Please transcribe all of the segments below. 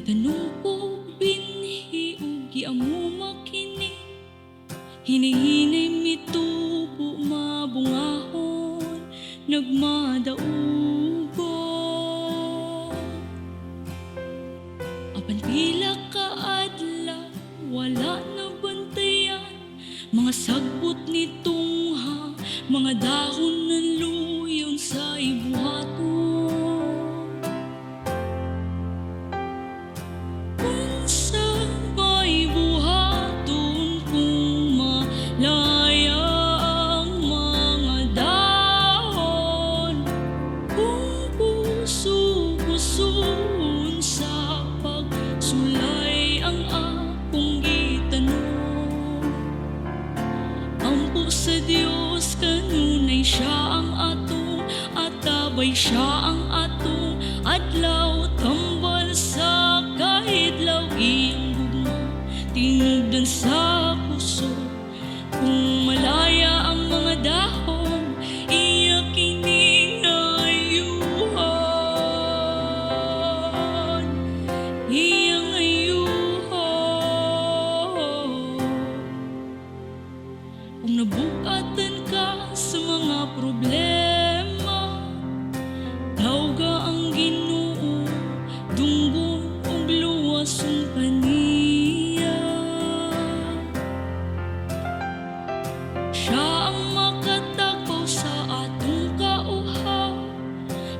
tanong ko binhi ug giamo makinig, hinihinay mitubo mabungahon nagmadaugo. Apan pila ka adlaw wala na bantayan, mga sagbot ni tungha, mga dahon ng luyon sa ibuhaton. Unsa may buhaton kung malaya ang mga dahon, kung puso-pusoon sa pagsulay ang akong gitanong. Ampo sa Dios kanunay siya ang atong atabay, siya ang atong adlaw, tambal sa kahidlaw, iyang gugma tingdan sa puso. Kung malaya ang mga dahon, iya kiningayuhan, iyang ayuhan. Kung nabukatan ka sa mga problema, tawga ang Ginoo, dunggon ug luwason kaniya. Siya ang makatakaw sa atong kauhaw,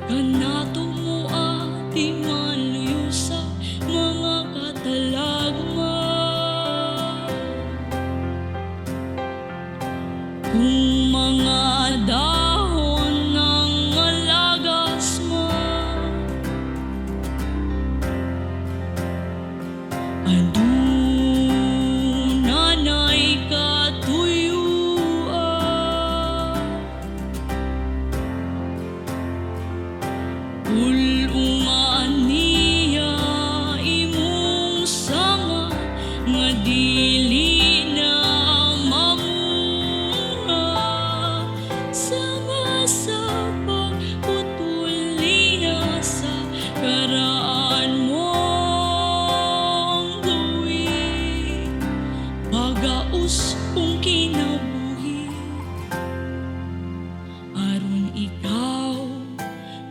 kanato mo ati maluyo sa mga katalagma. Kung mga dahon ng malagas man, adunanay katuyuan, pulungan niya imong sanga, nga dili na mamura, sama sa pagputol niya sa karaan mong gawin, pagaus kung kinabuhi, aron ikaw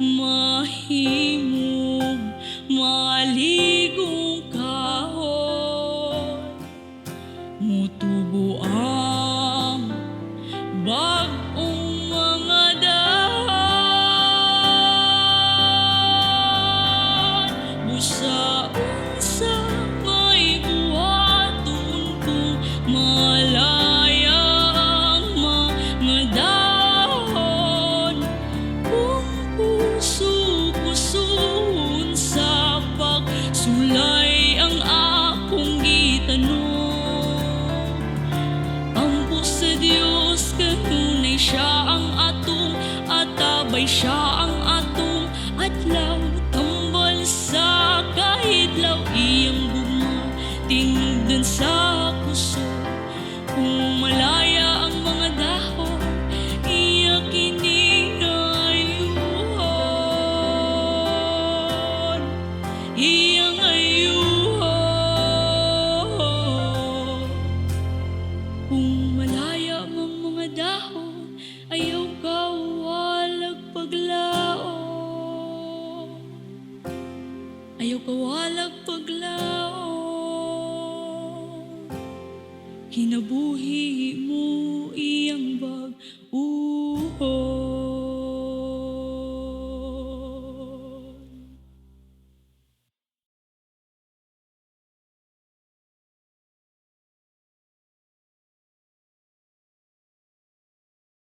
mahimong maligong kahon, mutubo ang bag-ong mga daan. Busa-unsa may buhaton kung malaya ang mga dahon, kung puso-pusoon sa pagsulay ang akong gitanong. Ampo sa Dios kanunay siya ang atong atabay, siya ang atong adlaw, tambal sa kahidlaw, iyang gugma tingdan sa puso. Kung malaya ang mga dahon, iya kiningayuhan, iyang ayuhan. Kung malaya ang mga dahon, ayaw ka walag paglaom, ayaw ka walag paglaom, kinabuhi mo